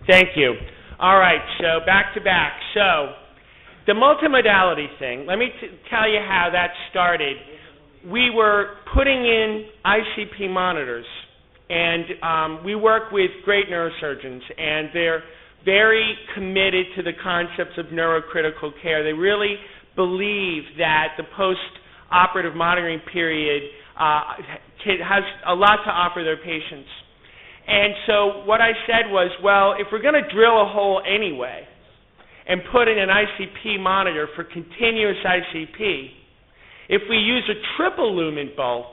Thank you. All right, so back to back. So the multimodality thing, let me tell you how that started. We were putting in ICP monitors, and we work with great neurosurgeons, and they're very committed to the concepts of neurocritical care. They really believe that the post-operative monitoring period has a lot to offer their patients. And so what I said was, well, if we're going to drill a hole anyway and put in an ICP monitor for continuous ICP, if we use a triple lumen bolt,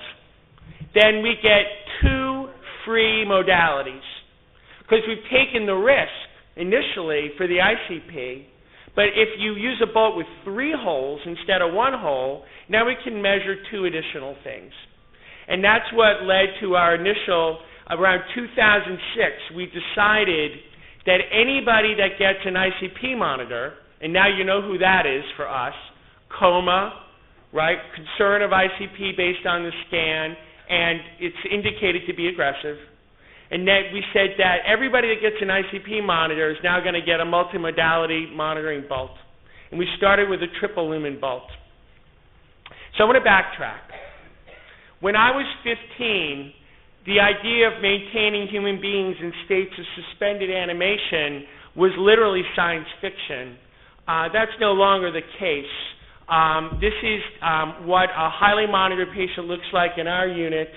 then we get 2 free modalities, because we've taken the risk initially for the ICP, but if you use a bolt with 3 holes instead of 1 hole, now we can measure 2 additional things. And that's what led to our initial, around 2006, we decided that anybody that gets an ICP monitor, and now you know who that is for us, coma, right, concern of ICP based on the scan, and it's indicated to be aggressive. And then we said that everybody that gets an ICP monitor is now going to get a multimodality monitoring bolt. And we started with a triple lumen bolt. So I'm going to backtrack. When I was 15, the idea of maintaining human beings in states of suspended animation was literally science fiction. That's no longer the case. This is what a highly monitored patient looks like in our unit,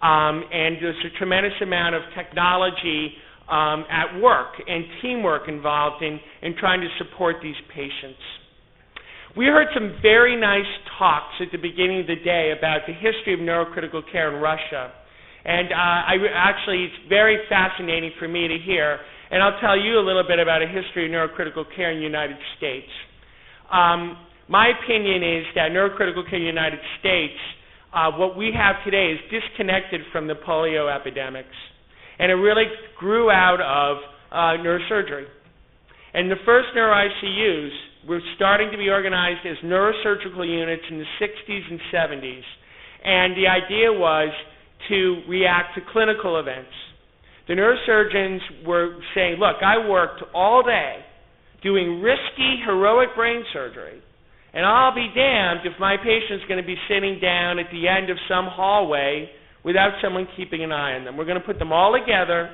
and there's a tremendous amount of technology at work and teamwork involved in trying to support these patients. We heard some very nice talks at the beginning of the day about the history of neurocritical care in Russia. And actually, it's very fascinating for me to hear, and I'll tell you a little bit about a history of neurocritical care in the United States. My opinion is that neurocritical care in the United States, what we have today is disconnected from the polio epidemics, and it really grew out of neurosurgery. And the first neuro-ICUs were starting to be organized as neurosurgical units in the 60s and 70s, and the idea was to react to clinical events. The neurosurgeons were saying, look, I worked all day doing risky, heroic brain surgery, and I'll be damned if my patient's going to be sitting down at the end of some hallway without someone keeping an eye on them. We're going to put them all together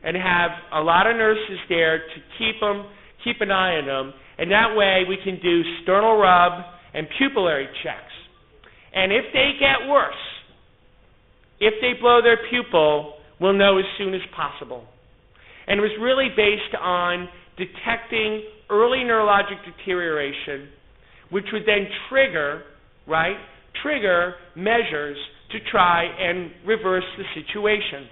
and have a lot of nurses there to keep an eye on them, and that way we can do sternal rub and pupillary checks. And if they get worse, if they blow their pupil, we'll know as soon as possible. And it was really based on detecting early neurologic deterioration, which would then trigger measures to try and reverse the situation.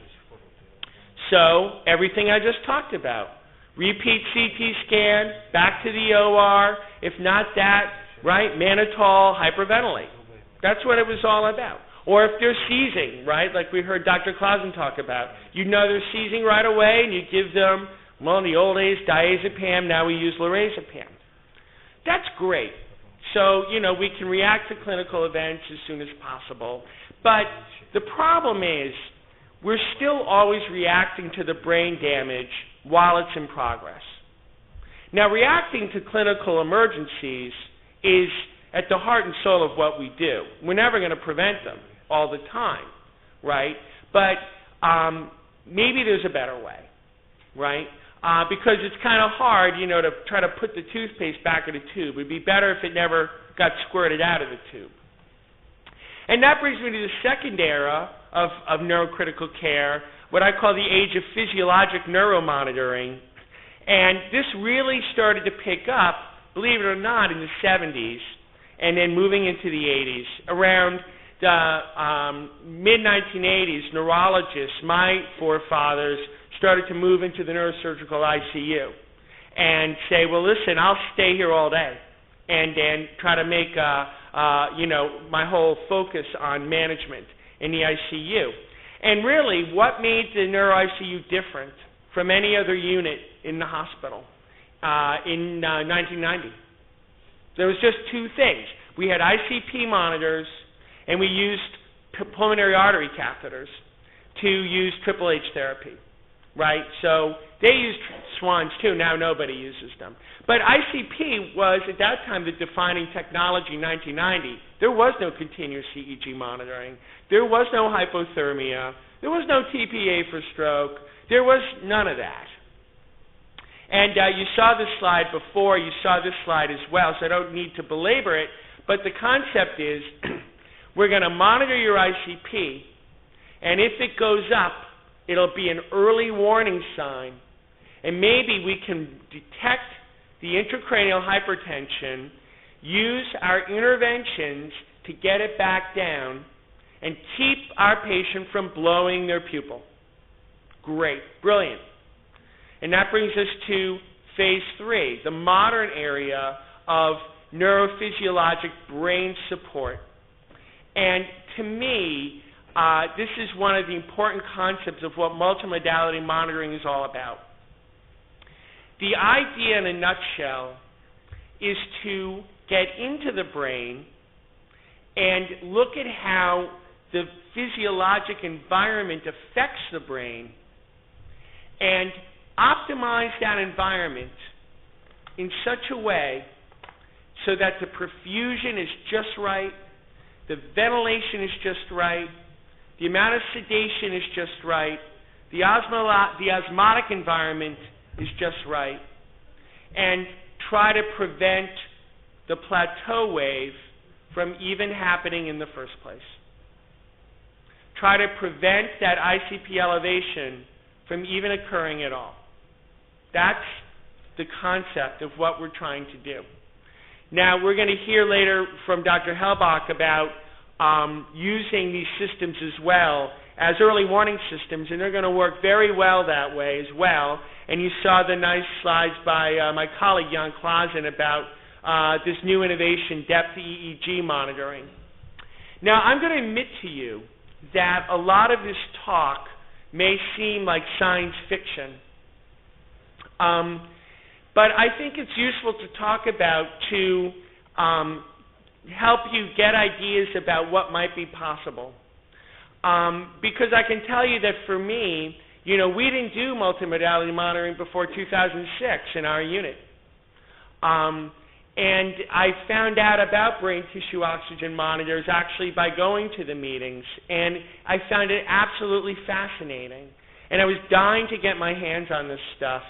So everything I just talked about, repeat CT scan, back to the OR, if not that, mannitol, hyperventilate. That's what it was all about. Or if they're seizing, like we heard Dr. Clausen talk about, you know they're seizing right away, and you give them, well, in the old days, diazepam, now we use lorazepam. That's great. So, we can react to clinical events as soon as possible. But the problem is we're still always reacting to the brain damage while it's in progress. Now, reacting to clinical emergencies is at the heart and soul of what we do. We're never going to prevent them all the time, right? But maybe there's a better way, right? Because it's kind of hard, to try to put the toothpaste back in the tube. It would be better if it never got squirted out of the tube. And that brings me to the second era of neurocritical care, what I call the age of physiologic neuromonitoring. And this really started to pick up, believe it or not, in the 70s, and then moving into the 80s. Around the mid-1980s, neurologists, my forefathers, started to move into the neurosurgical ICU and say, well, listen, I'll stay here all day, and then try to make my whole focus on management in the ICU. And really, what made the neuro-ICU different from any other unit in the hospital in 1990? There was just 2 things. We had ICP monitors, and we used pulmonary artery catheters to use Triple H therapy, right? So they used swans too. Now nobody uses them. But ICP was, at that time, the defining technology in 1990. There was no continuous EEG monitoring. There was no hypothermia. There was no TPA for stroke. There was none of that. And you saw this slide before. You saw this slide as well, so I don't need to belabor it. But the concept is we're going to monitor your ICP, and if it goes up, it'll be an early warning sign, and maybe we can detect the intracranial hypertension, use our interventions to get it back down, and keep our patient from blowing their pupil. Great, brilliant. And that brings us to phase 3, the modern area of neurophysiologic brain support. And to me, this is one of the important concepts of what multimodality monitoring is all about. The idea in a nutshell is to get into the brain and look at how the physiologic environment affects the brain and optimize that environment in such a way so that the perfusion is just right, the ventilation is just right, the amount of sedation is just right, the osmotic environment is just right, and try to prevent the plateau wave from even happening in the first place. Try to prevent that ICP elevation from even occurring at all. That's the concept of what we're trying to do. Now, we're going to hear later from Dr. Helbach about using these systems as well as early warning systems, and they're going to work very well that way as well. And you saw the nice slides by my colleague Jan Clausen about this new innovation, depth EEG monitoring. Now, I'm going to admit to you that a lot of this talk may seem like science fiction. But I think it's useful to talk about to help you get ideas about what might be possible. Because I can tell you that for me, we didn't do multimodality monitoring before 2006 in our unit. And I found out about brain tissue oxygen monitors actually by going to the meetings, and I found it absolutely fascinating. And I was dying to get my hands on this stuff.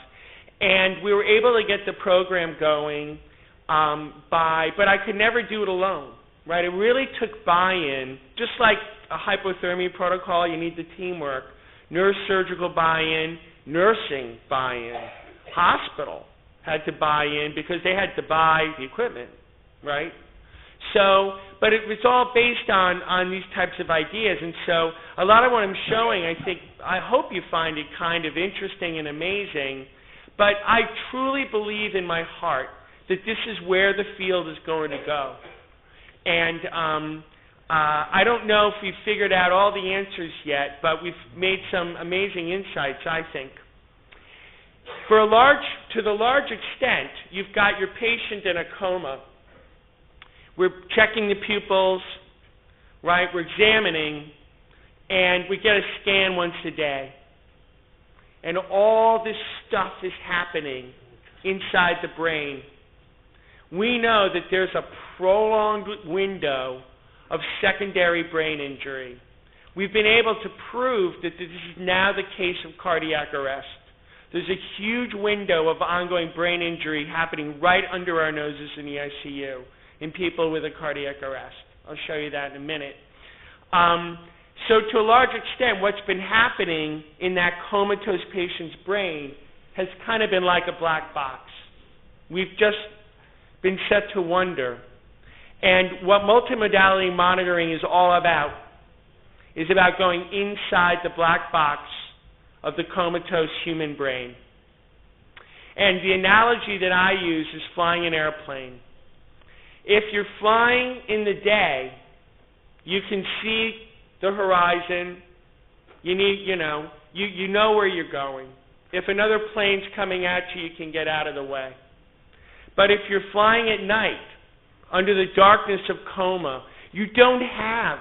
And we were able to get the program going but I could never do it alone, right? It really took buy-in, just like a hypothermia protocol, you need the teamwork, neurosurgical buy-in, nursing buy-in, hospital had to buy in because they had to buy the equipment, right? So, but it was all based on these types of ideas, and so a lot of what I'm showing, I hope you find it kind of interesting and amazing, but I truly believe in my heart that this is where the field is going to go. And I don't know if we've figured out all the answers yet, but we've made some amazing insights, I think. To the large extent, you've got your patient in a coma. We're checking the pupils, right? We're examining, and we get a scan once a day. And all this stuff is happening inside the brain. We know that there's a prolonged window of secondary brain injury. We've been able to prove that this is now the case of cardiac arrest. There's a huge window of ongoing brain injury happening right under our noses in the ICU in people with a cardiac arrest. I'll show you that in a minute. So to a large extent, what's been happening in that comatose patient's brain has kind of been like a black box. We've just been set to wonder. And what multimodality monitoring is all about is about going inside the black box of the comatose human brain. And the analogy that I use is flying an airplane. If you're flying in the day, you can see the horizon. You know where you're going. If another plane's coming at you, you can get out of the way. But if you're flying at night, under the darkness of coma, you don't have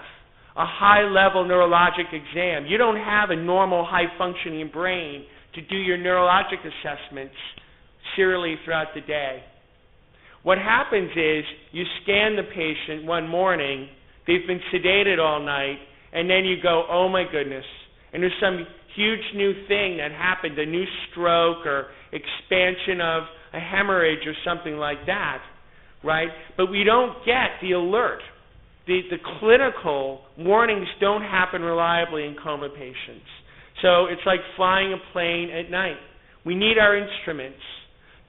a high-level neurologic exam. You don't have a normal high-functioning brain to do your neurologic assessments serially throughout the day. What happens is you scan the patient one morning, they've been sedated all night, and then you go, oh my goodness, and there's some huge new thing that happened, a new stroke or expansion of a hemorrhage or something like that, right? But we don't get the alert. The clinical warnings don't happen reliably in coma patients. So it's like flying a plane at night. We need our instruments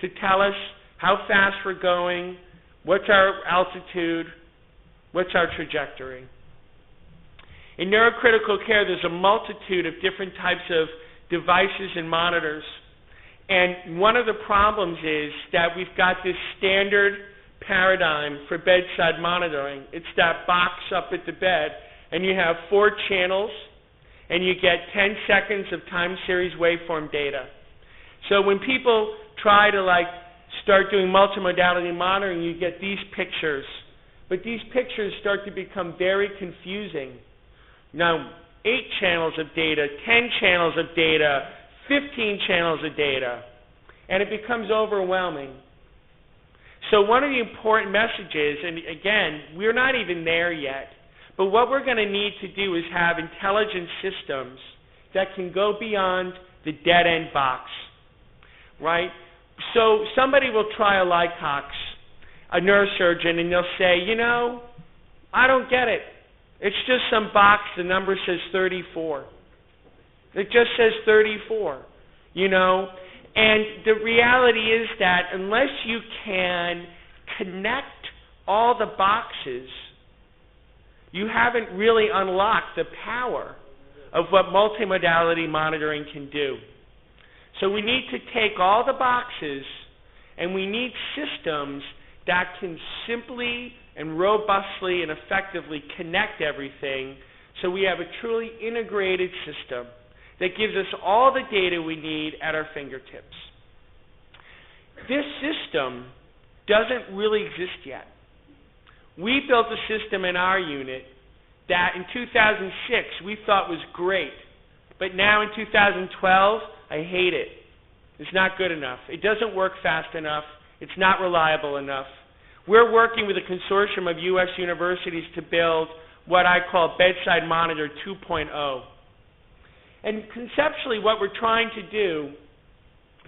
to tell us how fast we're going, what's our altitude, what's our trajectory. In neurocritical care, there's a multitude of different types of devices and monitors. And one of the problems is that we've got this standard paradigm for bedside monitoring. It's that box up at the bed, and you have 4 channels, and you get 10 seconds of time series waveform data. So when people try to start doing multimodality monitoring, you get these pictures. But these pictures start to become very confusing. Now, 8 channels of data, 10 channels of data, 15 channels of data, and it becomes overwhelming. So one of the important messages, and again, we're not even there yet, but what we're going to need to do is have intelligent systems that can go beyond the dead-end box, right? So somebody will try a Lycox, a neurosurgeon, and they'll say, you know, I don't get it. It's just some box, the number says 34. It just says 34, you know. And the reality is that unless you can connect all the boxes, you haven't really unlocked the power of what multimodality monitoring can do. So we need to take all the boxes, and we need systems that can simply and robustly and effectively connect everything so we have a truly integrated system that gives us all the data we need at our fingertips. This system doesn't really exist yet. We built a system in our unit that in 2006 we thought was great, but now in 2012, I hate it. It's not good enough. It doesn't work fast enough. It's not reliable enough. We're working with a consortium of U.S. universities to build what I call Bedside Monitor 2.0. And conceptually, what we're trying to do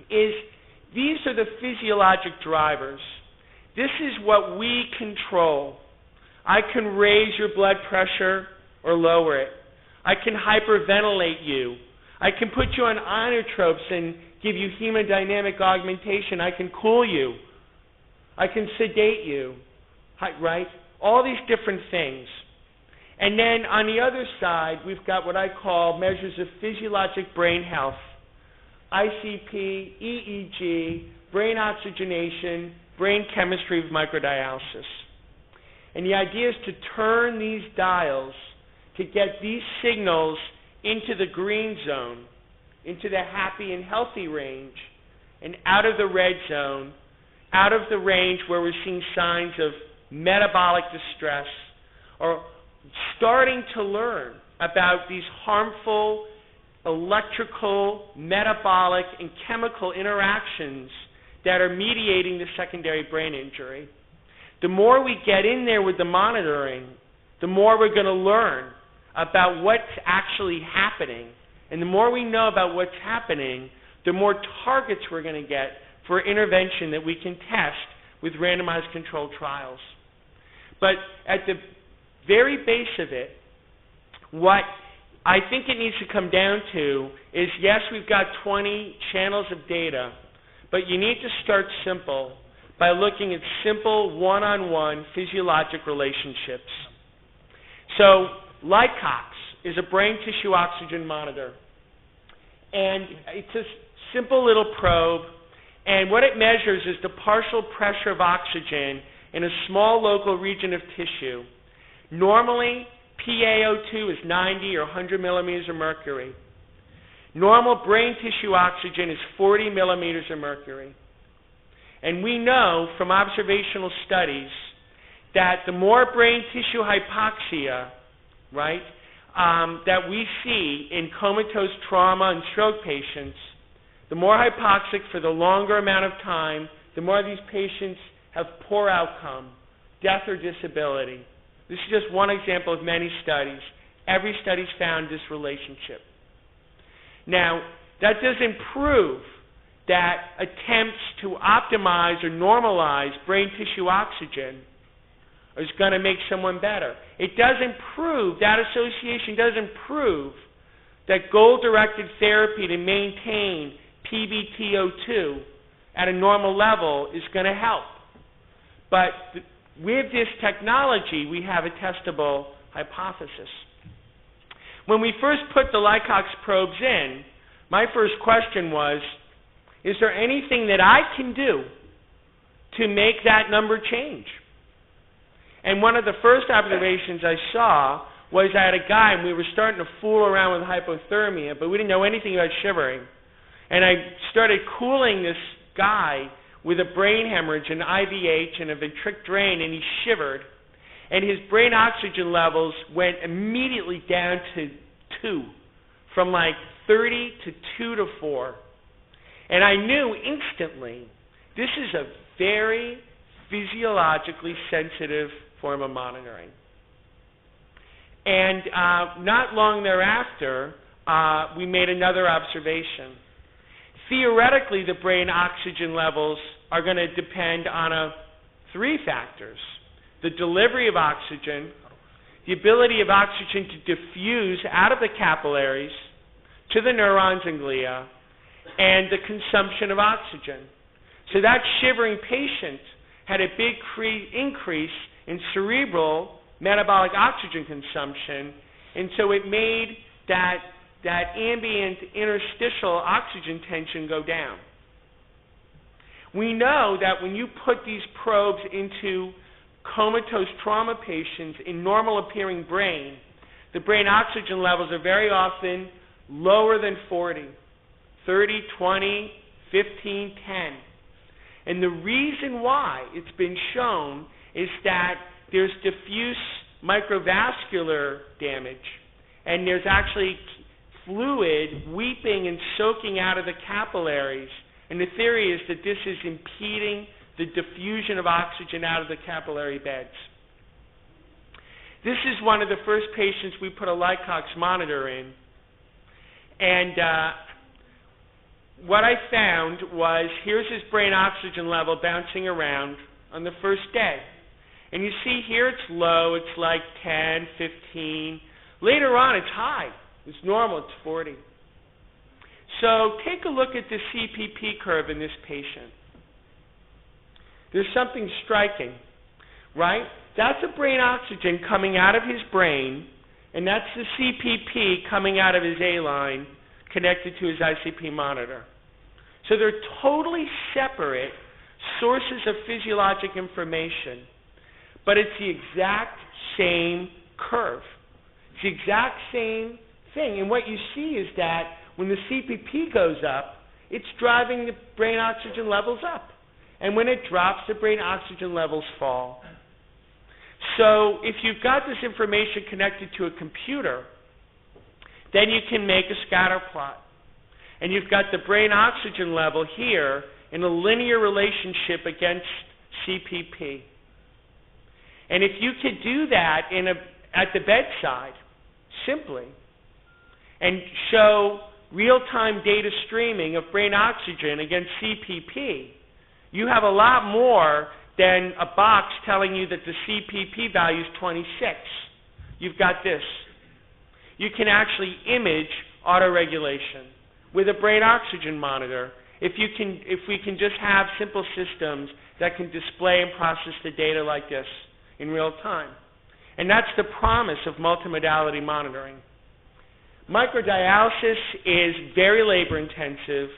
is these are the physiologic drivers. This is what we control. I can raise your blood pressure or lower it. I can hyperventilate you. I can put you on inotropes and give you hemodynamic augmentation. I can cool you. I can sedate you, right? All these different things. And then on the other side, we've got what I call measures of physiologic brain health, ICP, EEG, brain oxygenation, brain chemistry with microdialysis. And the idea is to turn these dials to get these signals into the green zone, into the happy and healthy range, and out of the red zone, out of the range where we're seeing signs of metabolic distress, or starting to learn about these harmful electrical, metabolic, and chemical interactions that are mediating the secondary brain injury. The more we get in there with the monitoring, the more we're going to learn about what's actually happening. And the more we know about what's happening, the more targets we're going to get for intervention that we can test with randomized controlled trials. But at the very base of it, what I think it needs to come down to is, yes, we've got 20 channels of data, but you need to start simple by looking at simple one-on-one physiologic relationships. So Lycox is a brain tissue oxygen monitor. And it's a simple little probe, and what it measures is the partial pressure of oxygen in a small local region of tissue. Normally, PaO2 is 90 or 100 millimeters of mercury. Normal brain tissue oxygen is 40 millimeters of mercury. And we know from observational studies that the more brain tissue hypoxia, right, that we see in comatose trauma and stroke patients, the more hypoxic for the longer amount of time, the more these patients have poor outcome, death or disability. This is just one example of many studies. Every study's found this relationship. Now, that doesn't prove that attempts to optimize or normalize brain tissue oxygen is going to make someone better. It doesn't prove, that association doesn't prove that goal-directed therapy to maintain PbTO2 at a normal level is going to help. But with this technology, we have a testable hypothesis. When we first put the Lycox probes in, my first question was, is there anything that I can do to make that number change? And one of the first observations I saw was I had a guy, and we were starting to fool around with hypothermia, but we didn't know anything about shivering. And I started cooling this guy with a brain hemorrhage, an IVH, and a ventric drain, and he shivered. And his brain oxygen levels went immediately down to 2, from like 30 to 2 to 4. And I knew instantly, this is a very physiologically sensitive form of monitoring. And not long thereafter, we made another observation. Theoretically, the brain oxygen levels are going to depend on 3 factors: the delivery of oxygen, the ability of oxygen to diffuse out of the capillaries to the neurons and glia, and the consumption of oxygen. So that shivering patient had a big increase in cerebral metabolic oxygen consumption, and so it made that ambient interstitial oxygen tension go down. We know that when you put these probes into comatose trauma patients in normal-appearing brain, the brain oxygen levels are very often lower than 40, 30, 20, 15, 10. And the reason why it's been shown is that there's diffuse microvascular damage, and there's actually fluid weeping and soaking out of the capillaries. And the theory is that this is impeding the diffusion of oxygen out of the capillary beds. This is one of the first patients we put a Lycox monitor in. And what I found was, here's his brain oxygen level bouncing around on the first day. And you see here it's low, it's like 10, 15. Later on it's high. It's normal, it's 40. So take a look at the CPP curve in this patient. There's something striking, right? That's a brain oxygen coming out of his brain, and that's the CPP coming out of his A-line connected to his ICP monitor. So they're totally separate sources of physiologic information, but it's the exact same curve. It's the exact same thing. And what you see is that when the CPP goes up, it's driving the brain oxygen levels up. And when it drops, the brain oxygen levels fall. So if you've got this information connected to a computer, then you can make a scatter plot. And you've got the brain oxygen level here in a linear relationship against CPP. And if you could do that at the bedside, simply, and show real-time data streaming of brain oxygen against CPP, you have a lot more than a box telling you that the CPP value is 26. You've got this. You can actually image autoregulation with a brain oxygen monitor if we can just have simple systems that can display and process the data like this in real time. And that's the promise of multimodality monitoring. Microdialysis is very labor intensive.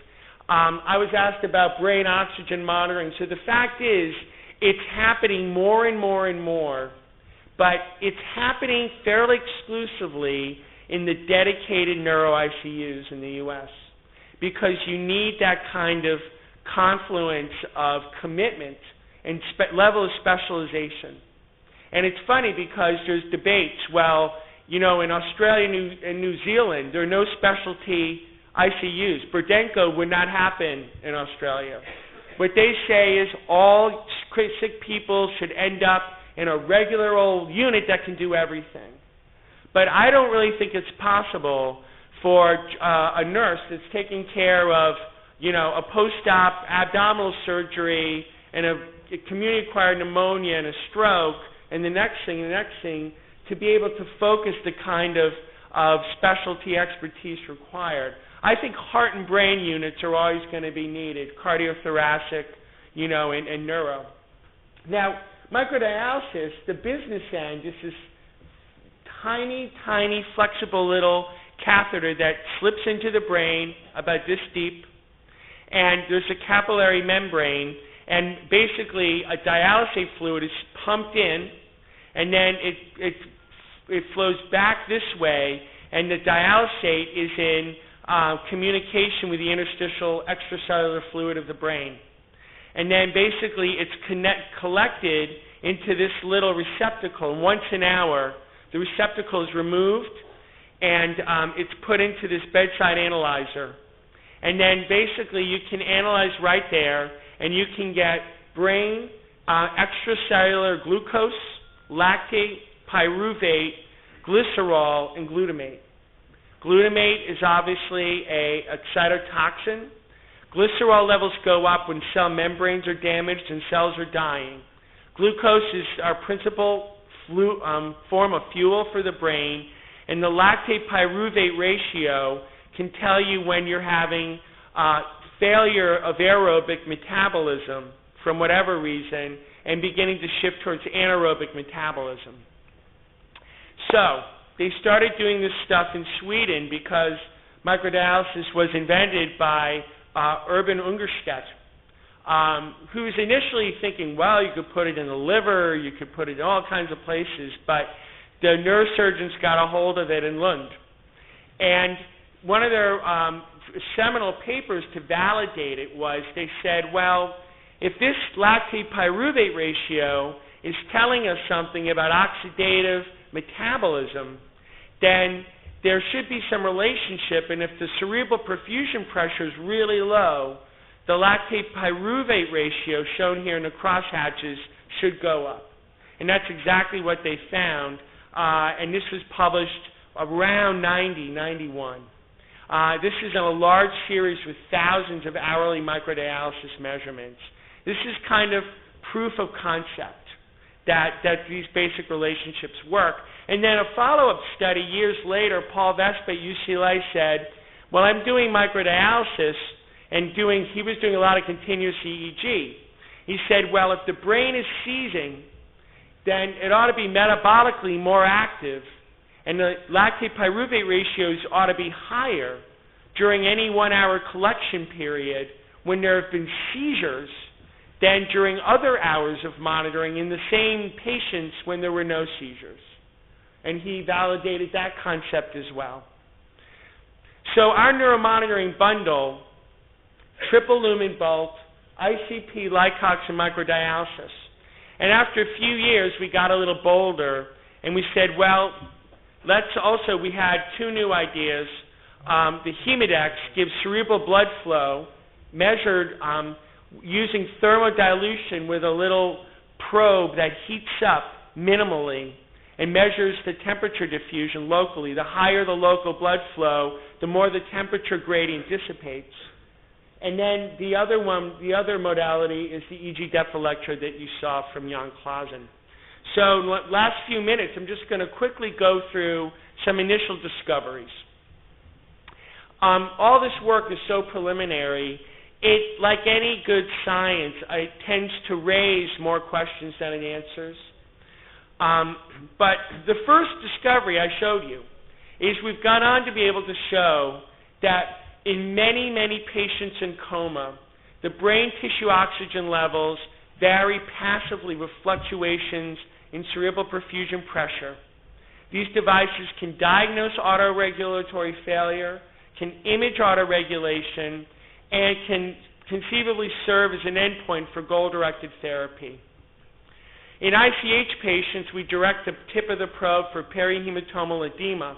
I was asked about brain oxygen monitoring. So the fact is, it's happening more and more and more, but it's happening fairly exclusively in the dedicated neuro ICUs in the U.S. because you need that kind of confluence of commitment and level of specialization. And it's funny because there's debates. Well, you know, in Australia and New Zealand, there are no specialty ICUs. Burdenko would not happen in Australia. What they say is all sick people should end up in a regular old unit that can do everything. But I don't really think it's possible for a nurse that's taking care of, a post-op abdominal surgery and a community-acquired pneumonia and a stroke and the next thing, to be able to focus the kind of specialty expertise required. I think heart and brain units are always going to be needed, cardiothoracic, and neuro. Now, microdialysis, the business end, is this tiny, tiny, flexible little catheter that slips into the brain about this deep, and there's a capillary membrane, and basically a dialysate fluid is pumped in, and then it flows back this way, and the dialysate is in communication with the interstitial extracellular fluid of the brain. And then basically it's collected into this little receptacle. And once an hour, the receptacle is removed, and it's put into this bedside analyzer. And then basically you can analyze right there, and you can get brain, extracellular glucose, lactate, pyruvate, glycerol, and glutamate. Glutamate is obviously a cytotoxin. Glycerol levels go up when cell membranes are damaged and cells are dying. Glucose is our principal form of fuel for the brain, and the lactate pyruvate ratio can tell you when you're having failure of aerobic metabolism from whatever reason and beginning to shift towards anaerobic metabolism. So they started doing this stuff in Sweden because microdialysis was invented by Urban Ungerstedt, who was initially thinking, well, you could put it in the liver, you could put it in all kinds of places, but the neurosurgeons got a hold of it in Lund. And one of their seminal papers to validate it was they said, well, if this lactate pyruvate ratio is telling us something about oxidative metabolism, then there should be some relationship, and if the cerebral perfusion pressure is really low, the lactate pyruvate ratio shown here in the crosshatches should go up. And that's exactly what they found, and this was published around 91. This is in a large series with thousands of hourly microdialysis measurements. This is kind of proof of concept that these basic relationships work. And then a follow-up study years later, Paul Vespa at UCLA said, well, I'm doing microdialysis, and he was doing a lot of continuous EEG. He said, well, if the brain is seizing, then it ought to be metabolically more active, and the lactate pyruvate ratios ought to be higher during any 1 hour collection period when there have been seizures than during other hours of monitoring in the same patients when there were no seizures. And he validated that concept as well. So our neuromonitoring bundle, triple lumen bolt, ICP, Lycox, and microdialysis. And after a few years, we got a little bolder, and we said, well, we had two new ideas. The Hemodex gives cerebral blood flow measured using thermodilution with a little probe that heats up minimally and measures the temperature diffusion locally. The higher the local blood flow, the more the temperature gradient dissipates. And then the other modality is the EG depth electrode that you saw from Jan Clausen. So last few minutes, I'm just going to quickly go through some initial discoveries. All this work is so preliminary. It, like any good science, it tends to raise more questions than it answers. But the first discovery I showed you is we've gone on to be able to show that in many, many patients in coma, the brain tissue oxygen levels vary passively with fluctuations in cerebral perfusion pressure. These devices can diagnose autoregulatory failure, can image autoregulation, and can conceivably serve as an endpoint for goal-directed therapy. In ICH patients, we direct the tip of the probe for perihematomal edema.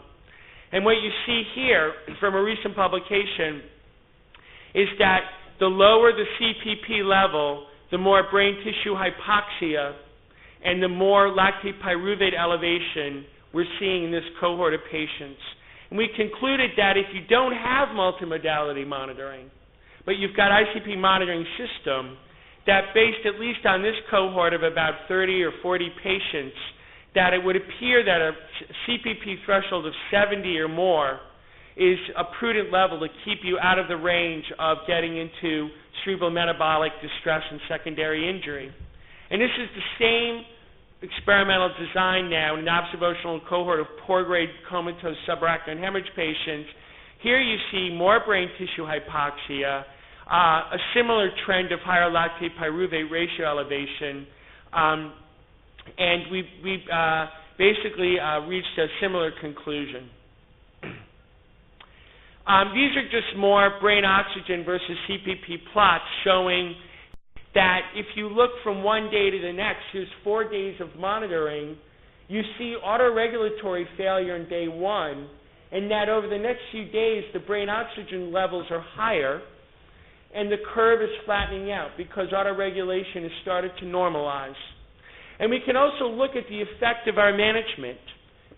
And what you see here from a recent publication is that the lower the CPP level, the more brain tissue hypoxia and the more lactate pyruvate elevation we're seeing in this cohort of patients. And we concluded that if you don't have multimodality monitoring, but you've got ICP monitoring system, that based at least on this cohort of about 30 or 40 patients, that it would appear that a CPP threshold of 70 or more is a prudent level to keep you out of the range of getting into cerebral metabolic distress and secondary injury. And this is the same experimental design now in an observational cohort of poor-grade comatose subarachnoid hemorrhage patients. Here you see more brain tissue hypoxia, a similar trend of higher lactate pyruvate ratio elevation, and we basically reached a similar conclusion. These are just more brain oxygen versus CPP plots showing that if you look from one day to the next, here's 4 days of monitoring, you see autoregulatory failure in day 1, and that over the next few days the brain oxygen levels are higher and the curve is flattening out because autoregulation has started to normalize. And we can also look at the effect of our management,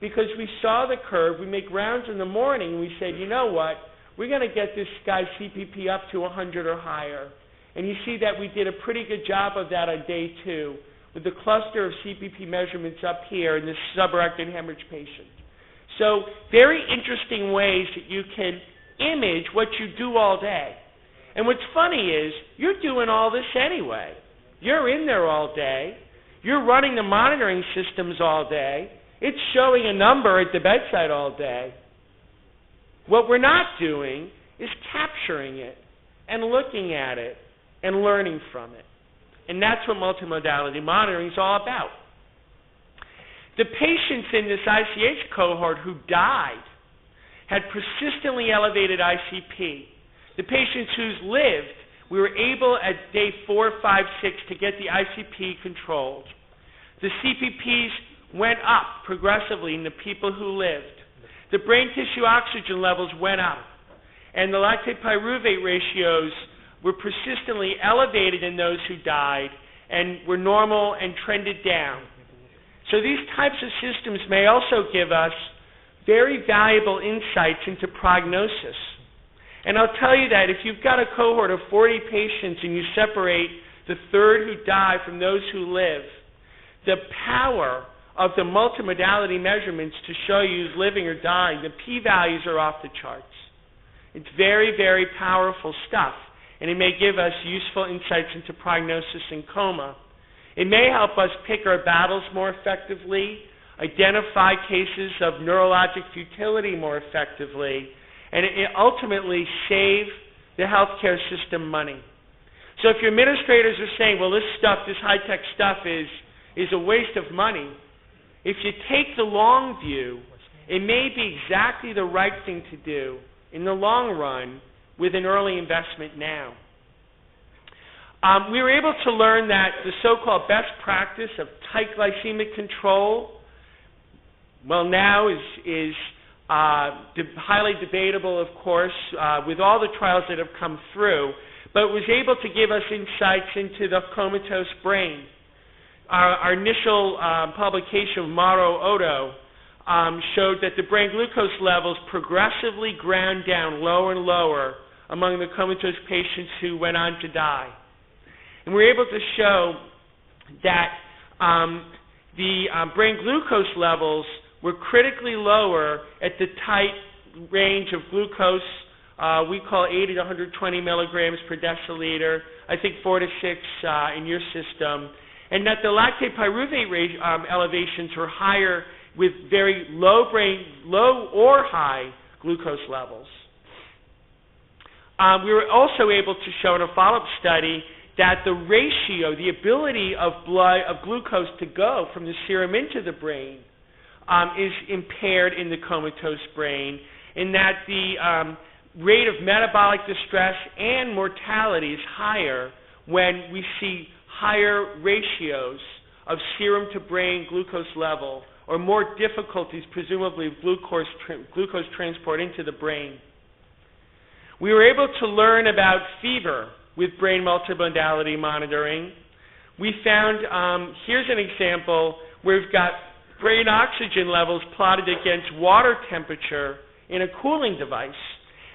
because we saw the curve, we make rounds in the morning, and we said, you know what, we're going to get this guy's CPP up to 100 or higher. And you see that we did a pretty good job of that on day 2, with the cluster of CPP measurements up here in this subarachnoid hemorrhage patient. So very interesting ways that you can image what you do all day. And what's funny is, you're doing all this anyway. You're in there all day. You're running the monitoring systems all day. It's showing a number at the bedside all day. What we're not doing is capturing it and looking at it and learning from it. And that's what multimodality monitoring is all about. The patients in this ICH cohort who died had persistently elevated ICP. The patients who's lived, we were able at day 4, 5, 6 to get the ICP controlled. The CPPs went up progressively in the people who lived. The brain tissue oxygen levels went up, and the lactate pyruvate ratios were persistently elevated in those who died and were normal and trended down. So these types of systems may also give us very valuable insights into prognosis. And I'll tell you that if you've got a cohort of 40 patients and you separate the third who die from those who live, the power of the multimodality measurements to show you who's living or dying, the p-values are off the charts. It's very, very powerful stuff, and it may give us useful insights into prognosis in coma. It may help us pick our battles more effectively, identify cases of neurologic futility more effectively, and it ultimately save the healthcare system money. So if your administrators are saying, well, this stuff, this high-tech stuff is a waste of money, if you take the long view, it may be exactly the right thing to do in the long run with an early investment now. We were able to learn that the so-called best practice of tight glycemic control, well, now is highly debatable, of course, with all the trials that have come through, but was able to give us insights into the comatose brain. Our initial publication of Mauro Odo showed that the brain glucose levels progressively ground down lower and lower among the comatose patients who went on to die. And we were able to show that the brain glucose levels were critically lower at the tight range of glucose, we call 80 to 120 milligrams per deciliter, I think 4 to 6 in your system, and that the lactate pyruvate elevations were higher with very low or high glucose levels. We were also able to show in a follow-up study that the ratio, the ability of glucose to go from the serum into the brain is impaired in the comatose brain, and that the rate of metabolic distress and mortality is higher when we see higher ratios of serum to brain glucose level or more difficulties, presumably, with glucose transport into the brain. We were able to learn about fever with brain multimodality monitoring. We found, here's an example where we've got brain oxygen levels plotted against water temperature in a cooling device.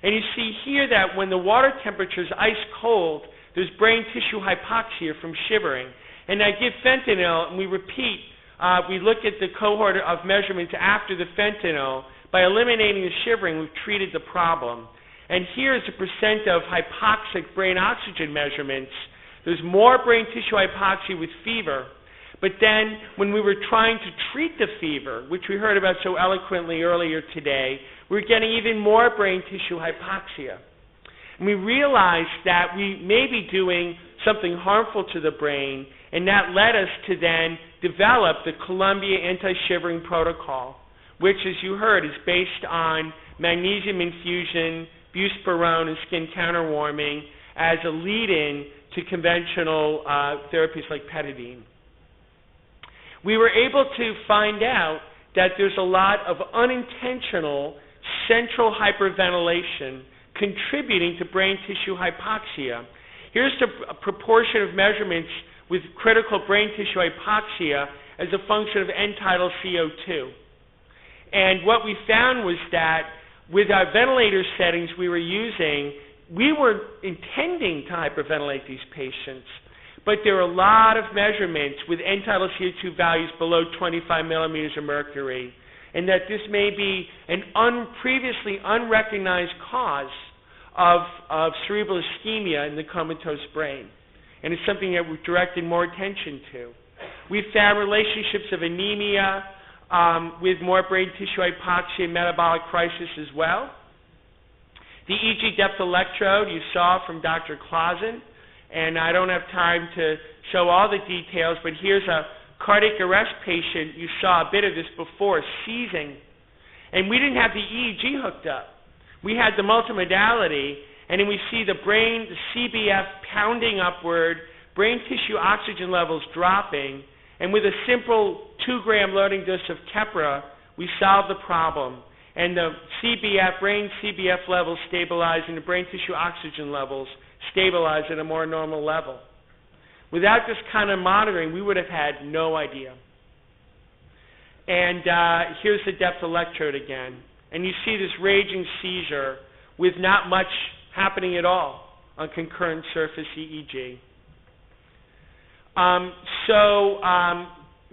And you see here that when the water temperature is ice cold, there's brain tissue hypoxia from shivering. And I give fentanyl, and we repeat, we look at the cohort of measurements after the fentanyl. By eliminating the shivering, we've treated the problem. And here's the percent of hypoxic brain oxygen measurements. There's more brain tissue hypoxia with fever. But then when we were trying to treat the fever, which we heard about so eloquently earlier today, we were getting even more brain tissue hypoxia. And we realized that we may be doing something harmful to the brain, and that led us to then develop the Columbia Anti-Shivering Protocol, which, as you heard, is based on magnesium infusion, buspirone, and skin counterwarming as a lead-in to conventional therapies like petadine. We were able to find out that there's a lot of unintentional central hyperventilation contributing to brain tissue hypoxia. Here's the proportion of measurements with critical brain tissue hypoxia as a function of end-tidal CO2. And what we found was that with our ventilator settings we were using, we were intending to hyperventilate these patients, but there are a lot of measurements with end-tidal CO2 values below 25 millimeters of mercury, and that this may be an previously unrecognized cause of cerebral ischemia in the comatose brain. And it's something that we've directed more attention to. We've found relationships of anemia with more brain tissue hypoxia and metabolic crisis as well. The EEG depth electrode you saw from Dr. Clausen, and I don't have time to show all the details, but here's a cardiac arrest patient. You saw a bit of this before, seizing. And we didn't have the EEG hooked up. We had the multimodality, and then we see the brain, the CBF pounding upward, brain tissue oxygen levels dropping, and with a simple 2-gram loading dose of Keppra, we solved the problem. And the CBF, brain CBF levels stabilized, and the brain tissue oxygen levels stabilized at a more normal level. Without this kind of monitoring, we would have had no idea. And here's the depth electrode again. And you see this raging seizure with not much happening at all on concurrent surface EEG.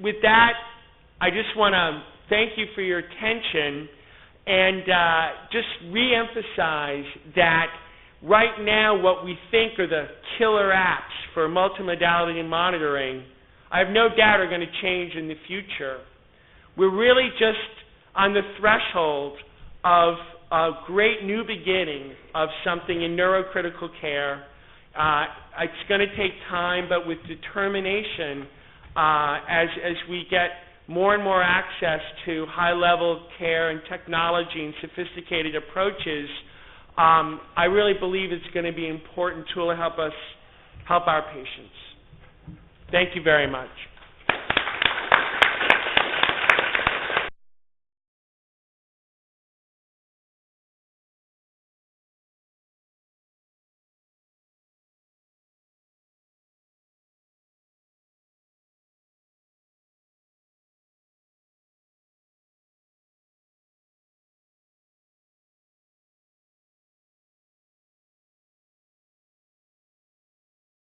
With that, I just want to thank you for your attention and just reemphasize that right now what we think are the killer apps for multimodality and monitoring, I have no doubt are going to change in the future. We're really just on the threshold of a great new beginning of something in neurocritical care. It's going to take time, but with determination, as we get more and more access to high-level care and technology and sophisticated approaches, I really believe it's going to be an important tool to help our patients. Thank you very much.